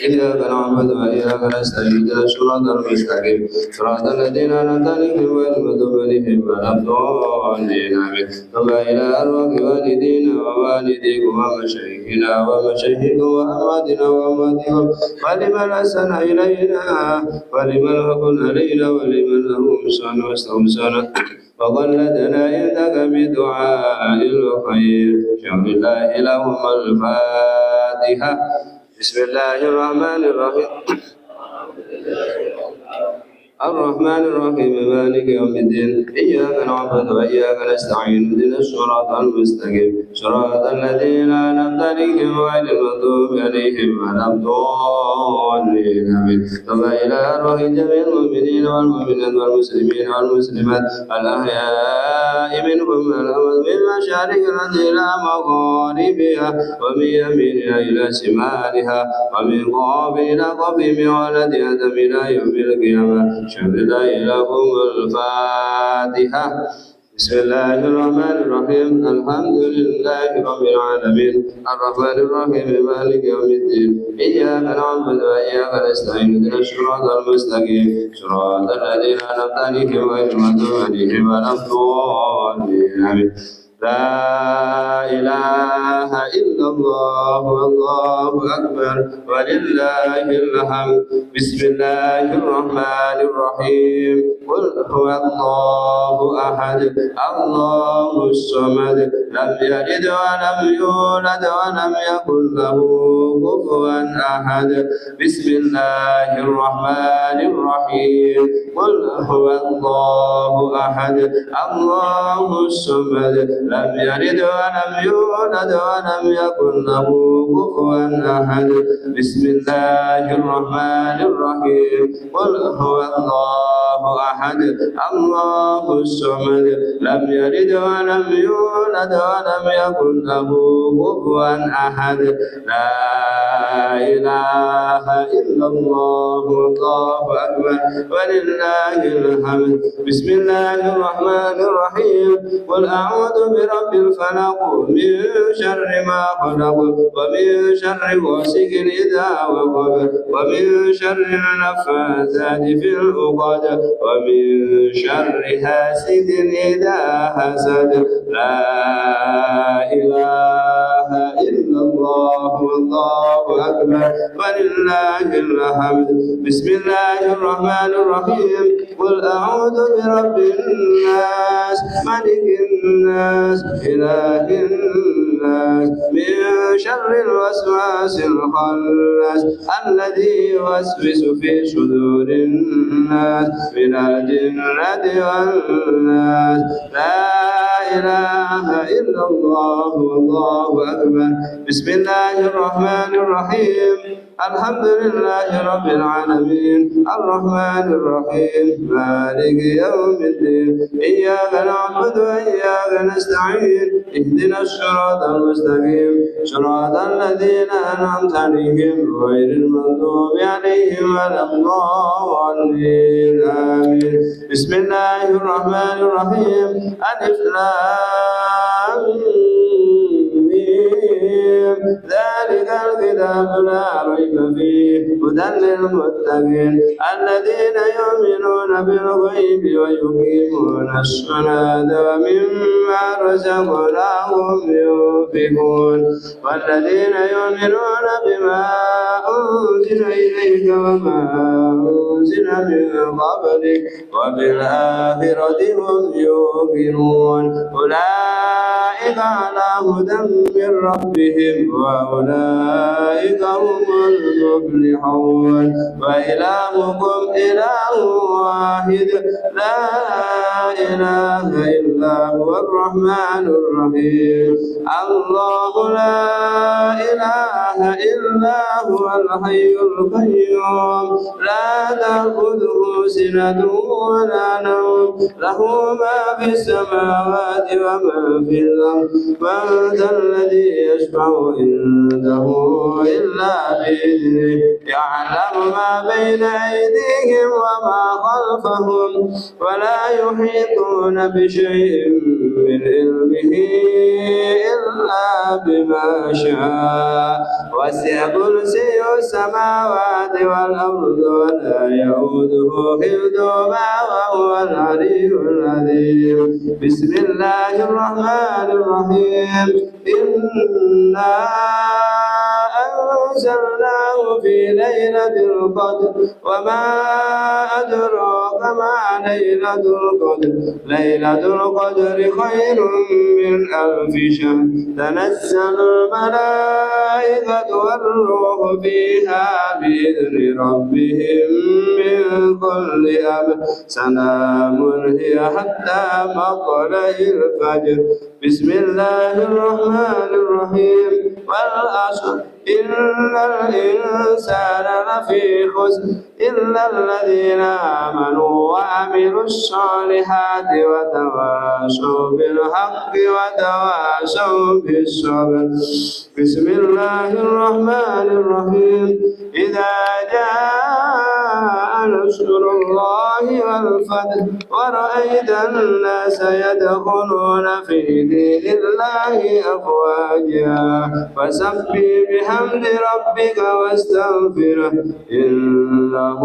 إياك نعبد وإياك نستعين اهدنا الصراط المستقيم صراط الذين أنعمت عليهم غير المغضوب عليهم ولا الضالين آمين. ثم إلى أرواح والدينا ووالديكم ومشايخنا ومشايخكم وأمواتنا وأمواتكم ولمن أحسن إلينا ولمن هون علينا ولمن له إحسان واستحسن وقلدنا عندك بدعاء الخير شهر الله لهم الفاتحة. بسم الله الرحمن الرحيم الرحمن الرحيم مالك يوم الدين إياك نعبد وإياك نستعين اهدنا الصراط المستقيم صراط الذين أنعمت عليهم غير المغضوب عليهم ولا الضالين آمين. ثم إلى أرواح جميع المؤمنين والمؤمنات والمسلمين والمسلمات الأحياء منهم والأموات من مشارق الأرض إلى مغاربها ومن يمينها إلى شمالها ومن قاف إلى قاف من ولد آدم إلى يوم القيامة شهر الله لهم الفاتحة. بسم الله الرحمن الرحيم الحمد لله رب العالمين الرحمن الرحيم مالك يوم الدين إياك نعبد وإياك نستعين اهدنا الصراط المستقيم صراط الذين أنعمت عليهم غير المغضوب عليهم ولا الضالين آمين. لا إله إلا الله والله أكبر ولله الحمد. بسم الله الرحمن الرحيم قل هو الله أحد الله الصمد لم يلد ولم يولد ولم يكن له كفوا أحد. بسم الله الرحمن الرحيم قل هو الله أحد الله الصمد لم يلد ولم يولد ولم يكن له كفوا أحد. بسم الله الرحمن الرحيم قل هو الله أحد الله الصمد لم يلد ولم يولد ولم يكن له كفوا أحد. لا إله إلا الله والله أكبر ولله الحمد. بسم الله الرحمن الرحيم قل أعوذ برب الفلق من شر ما خلق ومن شر غاسق إذا وقب ومن شر النفاثات في العقد ومن شر حاسد إذا حسد. لا إله إلا الله والله أكبر ولله الحمد. بسم الله الرحمن الرحيم قل أعوذ برب الناس ملك الناس إله الناس من شر الوسواس الخناس الذي يوسوس في صدور الناس من الجنة والناس. لا إله إلا الله والله أكبر. بسم الله الرحمن الرحيم الحمد لله رب العالمين الرحمن الرحيم مالك يوم الدين إياك نعبد وإياك نستعين اهدنا الصراط المستقيم صراط الذين أنعمت عليهم غير المغضوب عليهم ولا الضالين آمين. بسم الله الرحمن الرحيم ألف لام ذلك الكتاب لا ريب فيه هدى للمتقين الذين يؤمنون بالغيب ويقيمون الصلاة ومما رزقناهم ينفقون والذين يؤمنون بما أنزل إليك وما أنزل من قبلك وبالآخرة هم يوقنون أولئك على هدى من ربهم وأولئك هم المفلحون. وإلهكم إله واحد لا إله إلا هو الرحمن الرحيم الله لا إله إلا هو الحي القيوم لا تأخذه سنة ولا نوم له ما في السماوات وما في الأرض من ذا الذي يشفع عنده إلا بإذنه يعلم ما بين أيديهم وما خلفهم ولا يحيطون بشيء من علمه إلا بما شاء وسع كرسي السماوات والأرض ولا يؤوده حفظهما وهو العلي العظيم بسم الله الرحمن الرحيم إنا أنزلناه في ليلة القدر وما أدراك ما ليلة القدر ليلة القدر خير من ألف شهر تنزل الملائكة والروح فيها بإذن ربهم من كل أمر سلام هي حتى مطلع الفجر بسم الله الرحمن الرحيم والعصر إن الإنسان لفي خسر إلا الذين آمنوا وعملوا الصالحات وتواصوا بالحق وتواصوا بالصبر بسم الله الرحمن الرحيم إذا جاء نصر الله والفتح ورأيت الناس يدخلون في دين الله أفواجا فسبح بحمد ربك واستغفره إنه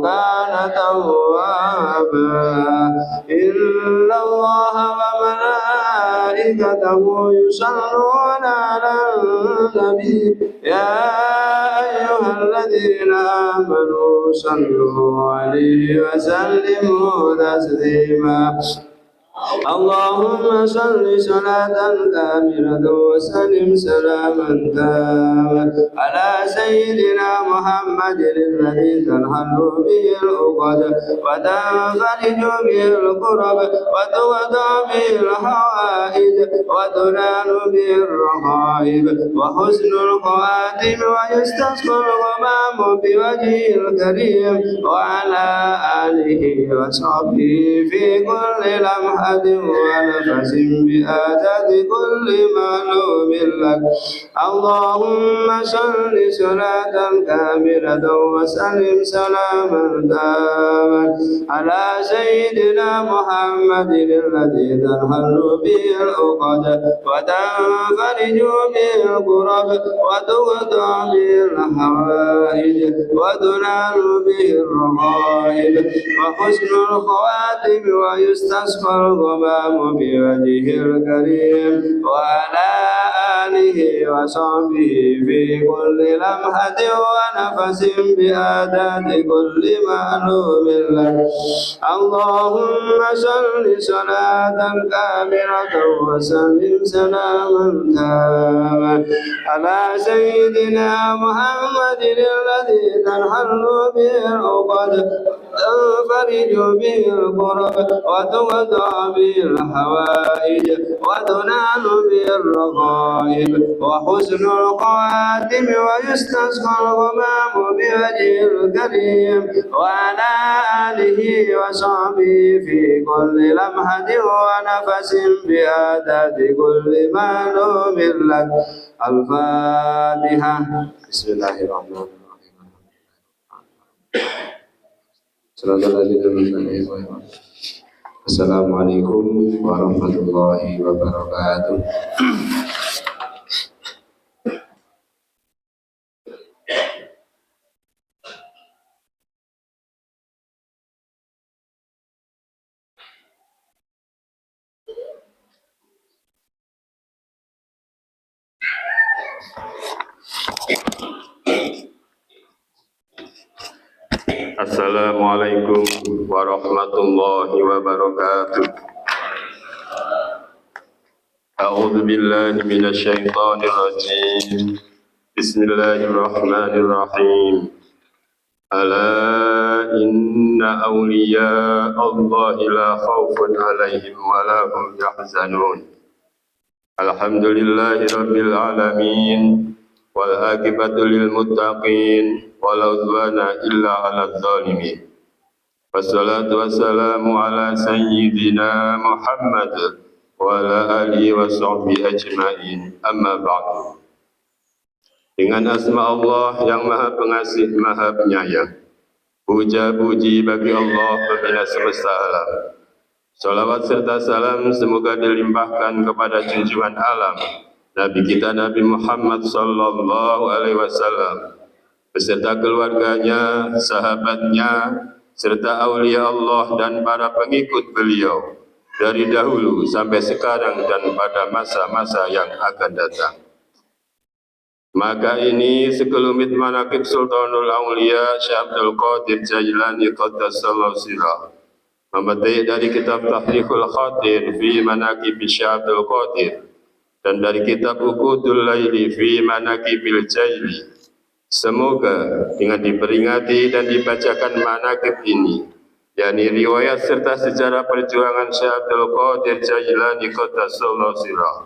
كان توابا إن الله وملائكته يصلون على النبي يا أيها الذين آمنوا صلوا عليه وسلموا تسليما اللهم صل صلاة كاملة وسلم سلاما تاما على سيدنا محمد الذي تنحل به العقد وتنفرج به الكرب وتوضع به الحوائج وتنال به الرغائب وحسن الخواتم ويستسقى الغمام بوجهه الكريم وعلى آله وصحبه في كل لمحة ونفس بآداب كل معلوم لك اللهم صل صلاة كاملة وسلم سلاما تاما على سيدنا محمد الذي تنحل به العقد وتنفرج به الكرب وتقطع به الحوائج وتنال به الرغائب وحسن الخواتم ويستسقى الغمام بوجهه الكريم وعلى آله وصحبه في كل لمحة ونفس بآداب كل معلوم لك اللهم صل صلاة كاملة وسلم سلاما تاما على سيدنا محمد الذي تنحل به العقد تنفرج به الكرب وتقطع به الحوائج وتنال به الرغائب وحسن الخواتم ويستسقى الغمام بوجهه الكريم وعلى آله وصحبه في كل لمحة ونفس بآداب كل معلوم لك الفاتحة بسم الله الرحمن الرحيم Assalamualaikum warahmatullahi wabarakatuh. Assalamualaikum warahmatullahi wabarakatuh. A'udzu billahi minasy syaithanir rajim. Bismillahirrahmanirrahim. Ala إن أولياء الله لا خوف عليهم ولا هم يحزنون الحمد لله رب العالمين والعاقبة للمتقين ولا عدوان إلا على الظالمين والصلاة والسلام على سيدنا محمد وعلى آله وصحبه أجمعين أما بعد. Dengan asma Allah yang Maha Pengasih, Maha Penyayang, puja-puji bagi Allah pembina semesta alam. Salawat serta salam semoga dilimpahkan kepada junjungan alam Nabi kita Nabi Muhammad sallallahu alaihi wasallam beserta keluarganya, sahabatnya, serta aulia Allah dan para pengikut beliau dari dahulu sampai sekarang dan pada masa-masa yang akan datang. Maka ini sekelumit manaqib Sultanul Aulia Syekh Abdul Qadir Jailani qaddasallahu sirah, memetik dari kitab Tahriqul Khatir fi Manaqib Syekh Abdul Qadir dan dari kitab Uqudul Laili fi Manaqibil Jaili. Semoga dengan diperingati dan dibacakan manaqib ini, yakni riwayat serta sejarah perjuangan Syekh Abdul Qadir Jailani qaddasallahu sirah,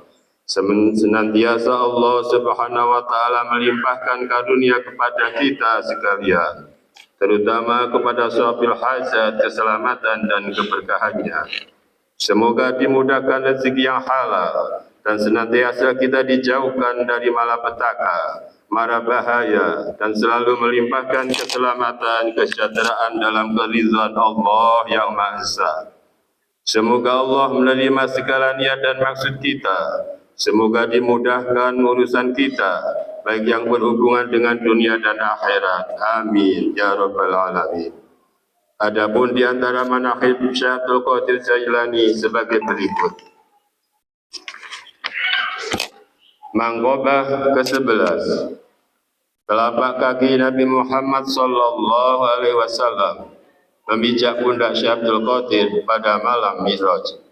senantiasa Allah Subhanahu wa taala melimpahkan karunia kepada kita sekalian, terutama kepada sahabil hajat, keselamatan dan keberkahannya. Semoga dimudahkan rezeki yang halal dan senantiasa kita dijauhkan dari malapetaka, mara bahaya, dan selalu melimpahkan keselamatan, kesejahteraan dalam keridhaan Allah yang Maha Esa. Semoga Allah menerima segala niat dan maksud kita. Semoga dimudahkan urusan kita, baik yang berhubungan dengan dunia dan akhirat. Amin ya rabbal alamin. Adapun di antara manaqib Syekh Abdul Qadir Jailani sebagai berikut. Mangkobah ke-11. Telapak kaki Nabi Muhammad sallallahu alaihi wasallam memijak pundak Syekh Abdul Qadir pada malam Mi'raj.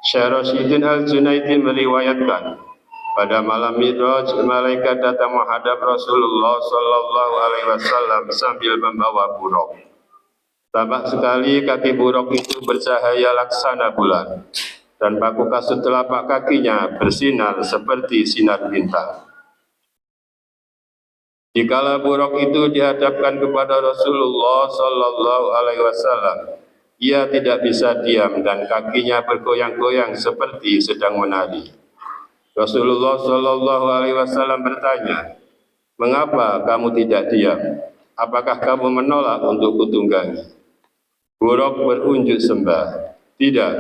Syekh Rashidin Al-Junaidi meriwayatkan, pada malam Mi'raj malaikat datang menghadap Rasulullah sallallahu alaihi wasallam sambil membawa buruk. Tampak sekali kaki buruk itu bercahaya laksana bulan dan paku kasut telapak kakinya bersinar seperti sinar bintang. Dikala buruk itu dihadapkan kepada Rasulullah sallallahu alaihi wasallam, ia tidak bisa diam dan kakinya bergoyang-goyang seperti sedang menari. Rasulullah sallallahu alaihi wasallam bertanya, "Mengapa kamu tidak diam? Apakah kamu menolak untuk kutunggangi?" Buruk berunjuk sembah, "Tidak,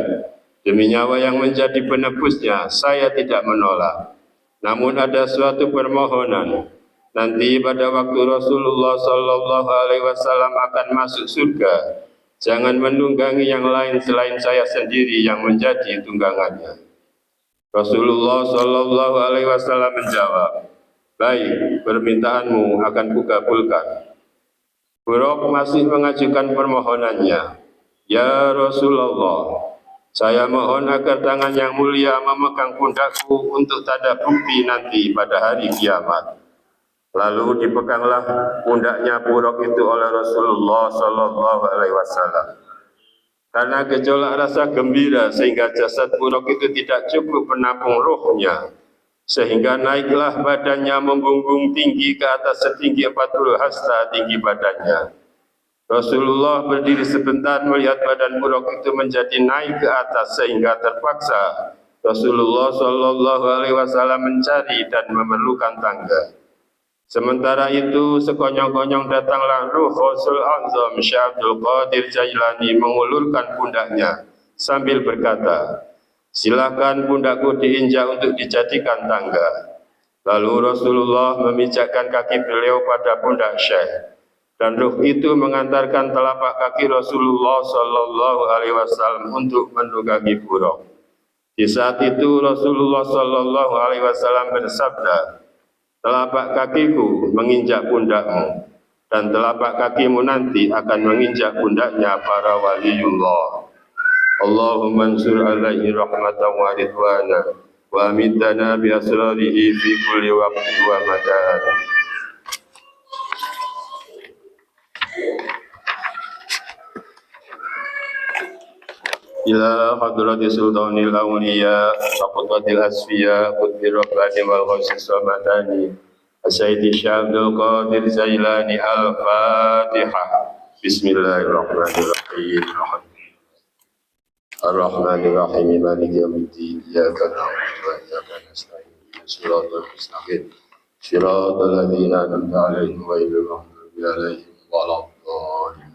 demi nyawa yang menjadi penebusnya, saya tidak menolak. Namun ada suatu permohonan. Nanti pada waktu Rasulullah sallallahu alaihi wasallam akan masuk surga, jangan menunggangi yang lain selain saya sendiri yang menjadi tunggangannya." Rasulullah sallallahu alaihi wasallam menjawab, "Baik, permintaanmu akan kukabulkan." Buruk masih mengajukan permohonannya, "Ya Rasulullah, saya mohon agar tangan yang mulia memegang pundakku untuk tanda bukti nanti pada hari kiamat." Lalu dipeganglah pundaknya buruk itu oleh Rasulullah sallallahu alaihi wasallam. Karena gejolak rasa gembira sehingga jasad buruk itu tidak cukup menampung ruhnya, sehingga naiklah badannya membumbung tinggi ke atas setinggi 40 hasta tinggi badannya. Rasulullah berdiri sebentar melihat badan buruk itu menjadi naik ke atas sehingga terpaksa Rasulullah sallallahu alaihi wasallam mencari dan memerlukan tangga. Sementara itu sekonyong-konyong datanglah Ruh Ghasul Azam Syekh Abdul Qadir Jailani mengulurkan pundaknya sambil berkata, "Silakan pundakku diinjak untuk dijadikan tangga." Lalu Rasulullah memijakkan kaki beliau pada pundak Syekh, dan ruh itu mengantarkan telapak kaki Rasulullah sallallahu alaihi wasallam untuk menunggangi buruk. Di saat itu Rasulullah sallallahu alaihi wasallam bersabda, "Telapak kakiku menginjak pundakmu, dan telapak kakimu nanti akan menginjak pundaknya para waliullah. Allahumma ansur alaihi rahmatan wa ridwana, wa amitana bi asrarihi fi kulli waqti wa makan." إلى حضرة سلطان الأولياء وقطة الأسفياء قطب الرباني والغوث الصمداني السيد الشيخ عبد القادر الجيلاني الفاتحة. بسم الله الرحمن الرحيم. الرحمن الرحيم مالك يوم الدين إياك نعبد وإياك نستعين صراط المستقيم صراط الذين أنعمت عليهم غير المغضوب عليهم ولا الضالين.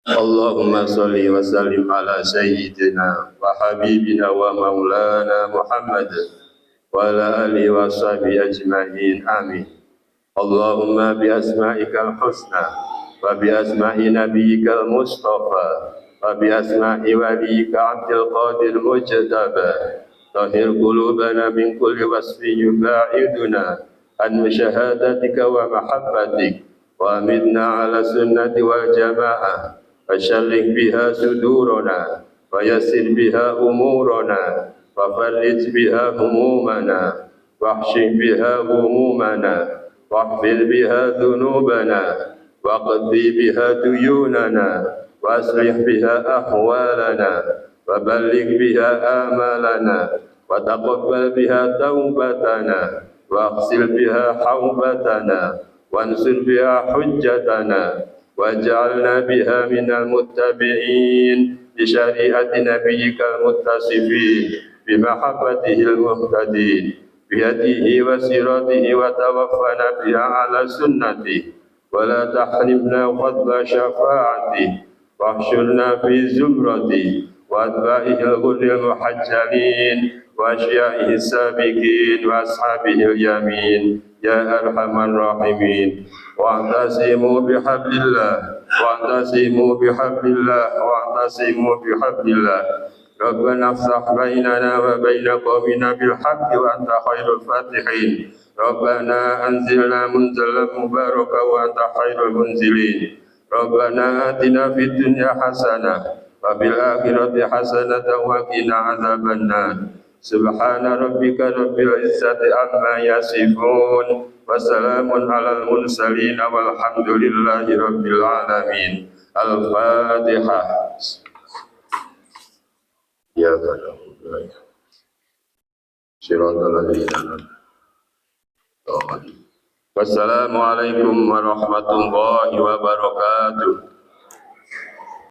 اللهم صل وسلم على سيدنا وحبيبنا ومولانا محمد وعلى آله وصحبه أجمعين آمين. اللهم بأسمائك الحسنى وبأسماء نبيك المصطفى وبأسماء وليك عبد القادر المجتبى طهر قلوبنا من كل وصف يباعدنا عن مشاهدتك ومحبتك وأمتنا على السنة والجماعة وشرح بها صدورنا ويسر بها أمورنا وفرج بها همومنا واحشر بها غمومنا واغفر بها ذنوبنا واقضي بها ديوننا واصلح بها أحوالنا وبلغ بها آمالنا وتقبل بها توبتنا واغسل بها حوبتنا وانصر بها حجتنا واجعلنا بها من المتبعين لشريعة نبيك المتصفين بمحبته المهتدين بهديه وسيرته وتوفنا بها على سنته ولا تحرمنا فضل شفاعته واحشرنا في زمرته وأتباعه الغر المحجلين وأشيائه السابقين وأصحابه اليمين يا أرحم الراحمين. واعتصموا بحبل الله واعتصموا بحبل الله واعتصموا بحبل الله. ربنا افتح بيننا وبين قومنا بالحق وأنت خير الفاتحين. ربنا أنزلنا منزلا مباركا وأنت خير المنزلين. ربنا آتنا في الدنيا حسنة وفي الآخرة حسنة وقنا عذاب النار. سبحان ربك رب العزة عما يصفون وسلام على المرسلين والحمد لله رب العالمين. الفاتحة. يا الله صراط الذين أنعمت عليهم. Wassalamualaikum warahmatullahi wabarakatuh.